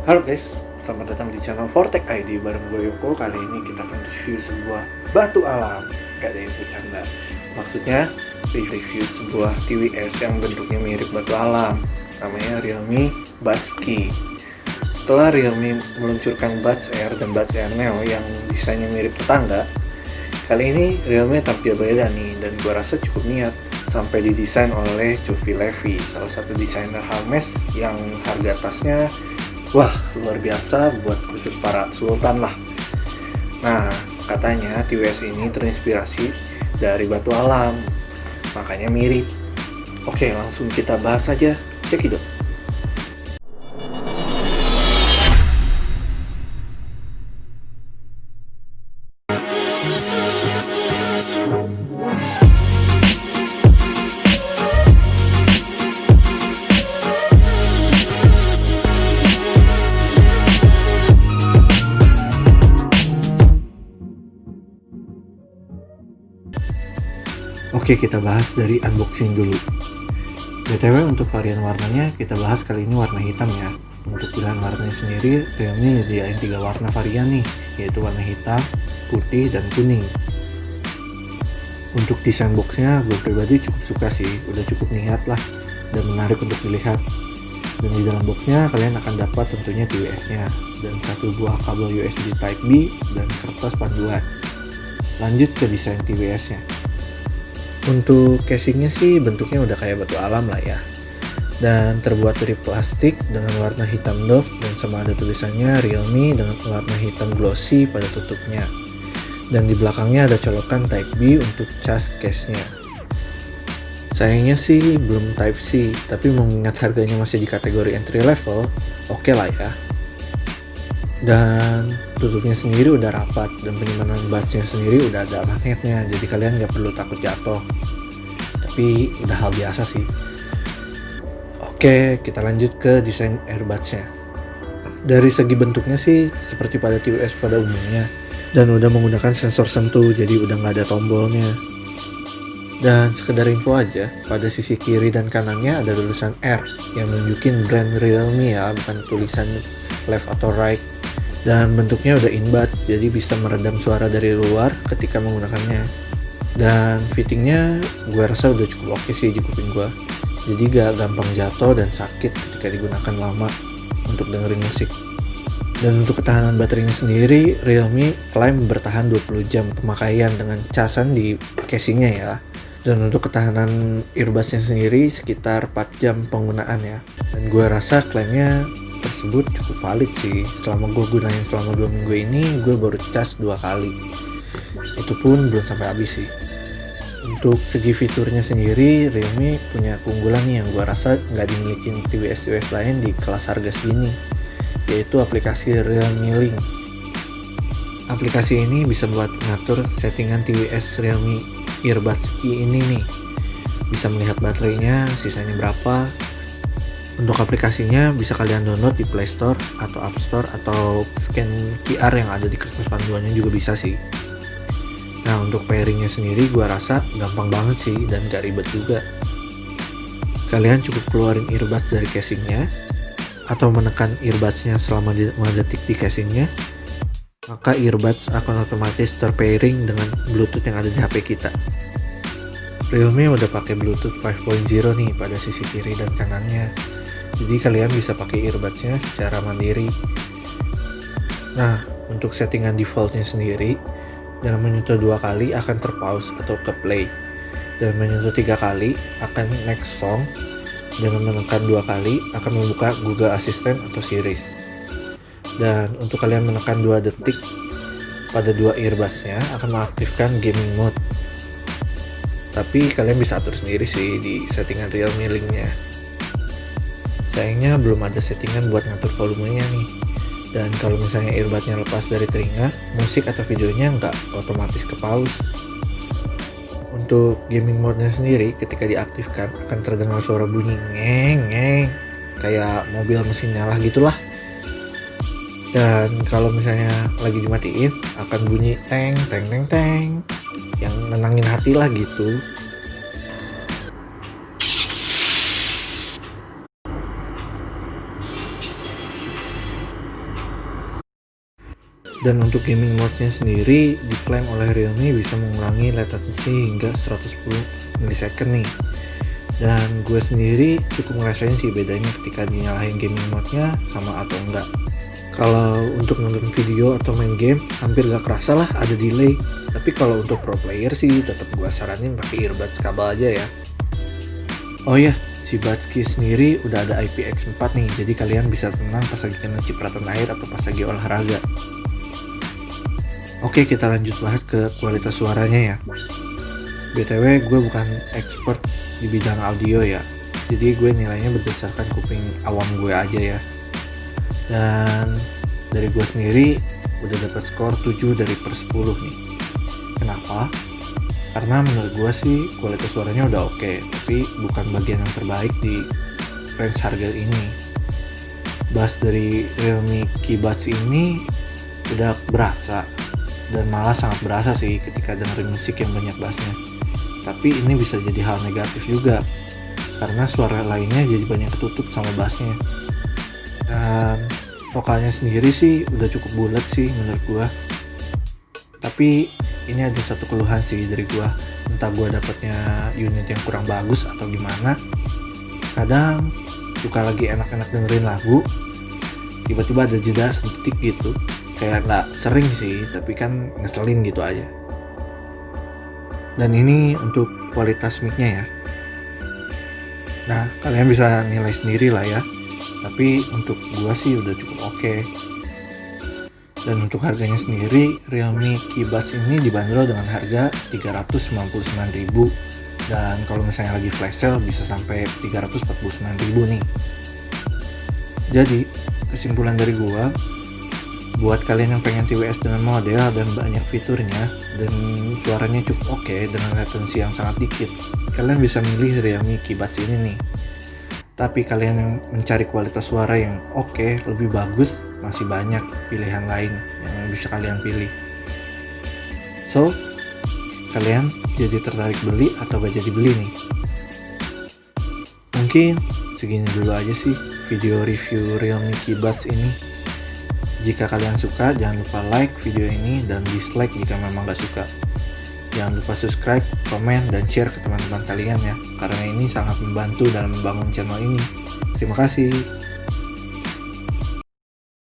Halo guys, selamat datang di channel Vortex ID bareng gue Yoko. Kali ini kita akan review sebuah batu alam. Gak ada yang bercanda. Maksudnya review sebuah TWS yang bentuknya mirip batu alam. Namanya Realme Buds Key. Setelah Realme meluncurkan Buds Air dan Buds Air Neo yang desainnya mirip tetangga, kali ini Realme tampil beda nih, dan gue rasa cukup niat sampai didesain oleh Jovi Levi, salah satu desainer Hermes yang harga tasnya wah luar biasa buat khusus para sultan lah. Nah, katanya TWS ini terinspirasi dari batu alam, makanya mirip. Oke, langsung kita bahas aja, cekidot. Oke, kita bahas dari unboxing dulu. BTW untuk varian warnanya kita bahas kali ini warna hitam ya. Untuk pilihan warnanya sendiri, Realme nyediain 3 warna varian nih, yaitu warna hitam, putih, dan kuning. Untuk desain boxnya gue pribadi cukup suka sih, udah cukup niat lah dan menarik untuk dilihat. Dan di dalam boxnya kalian akan dapat tentunya TWS-nya dan satu buah kabel USB Type B dan kertas panduan. Lanjut ke desain TWS-nya. Untuk casingnya sih bentuknya udah kayak batu alam lah ya, dan terbuat dari plastik dengan warna hitam doff dan sama ada tulisannya Realme dengan warna hitam glossy pada tutupnya. Dan di belakangnya ada colokan Type B untuk cas case-nya. Sayangnya sih belum Type C, tapi mengingat harganya masih di kategori entry level, oke lah ya. Dan tutupnya sendiri udah rapat, dan penyimpanan buds-nya sendiri udah ada magnetnya, jadi kalian nggak perlu takut jatuh. Tapi udah hal biasa sih. Oke, kita lanjut ke desain earbuds-nya. Dari segi bentuknya sih seperti pada TWS pada umumnya, dan udah menggunakan sensor sentuh, jadi udah nggak ada tombolnya. Dan sekedar info aja, pada sisi kiri dan kanannya ada tulisan R yang nunjukin brand Realme ya, bukan tulisan left atau right. Dan bentuknya udah in-buds, jadi bisa meredam suara dari luar ketika menggunakannya. Dan fittingnya gue rasa udah cukup oke sih di kuping gue, jadi gak gampang jatuh dan sakit ketika digunakan lama untuk dengerin musik. Dan untuk ketahanan baterainya sendiri, Realme klaim bertahan 20 jam pemakaian dengan casan di casingnya ya. Dan untuk ketahanan earbudsnya sendiri sekitar 4 jam penggunaan ya. Dan gue rasa klaimnya tersebut cukup valid sih. Selama gue gunain selama 2 minggu ini, gue baru cas 2 kali. Itu pun belum sampai habis sih. Untuk segi fiturnya sendiri, Realme punya keunggulan nih yang gue rasa nggak dimiliki TWS-TWS lain di kelas harga segini, yaitu aplikasi Realme Link. Aplikasi ini bisa buat ngatur settingan TWS Realme Earbuds Key ini nih. Bisa melihat baterainya, sisanya berapa. Untuk aplikasinya bisa kalian download di Play Store atau App Store, atau scan QR yang ada di kertas panduannya juga bisa sih. Nah, untuk pairingnya sendiri gua rasa gampang banget sih dan gak ribet juga. Kalian cukup keluarin earbuds dari casingnya atau menekan earbudsnya selama 5 detik di casingnya, maka earbuds akan otomatis terpairing dengan Bluetooth yang ada di HP kita. Realme udah pakai Bluetooth 5.0 nih pada sisi kiri dan kanannya, jadi kalian bisa pakai earbudsnya secara mandiri. Nah, untuk settingan defaultnya sendiri, dengan menyentuh 2 kali akan terpause atau ke play, dan menyentuh 3 kali akan next song, dengan menekan 2 kali akan membuka Google Assistant atau Siri. Dan untuk kalian menekan 2 detik pada 2 earbudsnya akan mengaktifkan gaming mode. Tapi kalian bisa atur sendiri sih di settingan Realme Link-nya. Sayangnya belum ada settingan buat ngatur volumenya nih. Dan kalau misalnya earbudnya lepas dari telinga, musik atau videonya nggak otomatis ke pause. Untuk gaming mode-nya sendiri, ketika diaktifkan akan terdengar suara bunyi ngeng-ngeng, kayak mobil mesin nyala gitulah. Dan kalau misalnya lagi dimatiin, akan bunyi teng teng teng teng, yang nenangin hati lah gitu. Dan untuk gaming mode-nya sendiri diklaim oleh Realme bisa mengurangi latency hingga 110 milisecond nih. Dan gue sendiri cukup ngerasain sih bedanya ketika dinyalain gaming mode-nya sama atau enggak. Kalau untuk nonton video atau main game hampir gak kerasa lah ada delay. Tapi kalau untuk pro player sih tetap gue saranin pakai earbuds kabel aja ya. Oh ya, si Buds-Ski sendiri udah ada IPX4 nih, jadi kalian bisa tenang pas lagi kena cipratan air atau pas lagi olahraga. Oke, kita lanjut bahas ke kualitas suaranya ya. BTW gue bukan expert di bidang audio ya, jadi gue nilainya berdasarkan kuping awam gue aja ya. Dan dari gue sendiri udah dapat skor 7 dari per 10 nih. Kenapa? Karena menurut gue sih kualitas suaranya udah oke, tapi bukan bagian yang terbaik di range harga ini. Bass dari Realme Keybuds ini udah berasa, dan malah sangat berasa sih ketika dengerin musik yang banyak bassnya. Tapi ini bisa jadi hal negatif juga, karena suara lainnya jadi banyak ketutup sama bassnya. Dan vokalnya sendiri sih udah cukup bulat sih menurut gua. Tapi ini ada satu keluhan sih dari gua, entah gua dapetnya unit yang kurang bagus atau gimana. Kadang suka lagi enak-enak dengerin lagu, tiba-tiba ada jeda sedetik gitu. Kayak nggak sering sih, tapi kan ngeselin gitu aja. Dan ini untuk kualitas mic-nya ya. Nah, kalian bisa nilai sendiri lah ya. Tapi untuk gua sih udah cukup oke. Dan untuk harganya sendiri, Realme Keybuds ini dibanderol dengan harga 399.000. Dan kalau misalnya lagi flash sale bisa sampai 349.000 nih. Jadi, kesimpulan dari gua, buat kalian yang pengen TWS dengan model dan banyak fiturnya dan suaranya cukup oke dengan latency yang sangat dikit, kalian bisa milih Realme Keybuds ini nih. Tapi kalian yang mencari kualitas suara yang oke, lebih bagus, masih banyak pilihan lain yang bisa kalian pilih. So, kalian jadi tertarik beli atau gak jadi beli nih? Mungkin segini dulu aja sih video review Realme Keybuds ini. Jika kalian suka, jangan lupa like video ini dan dislike jika memang gak suka. Jangan lupa subscribe, komen, dan share ke teman-teman kalian ya, karena ini sangat membantu dalam membangun channel ini. Terima kasih.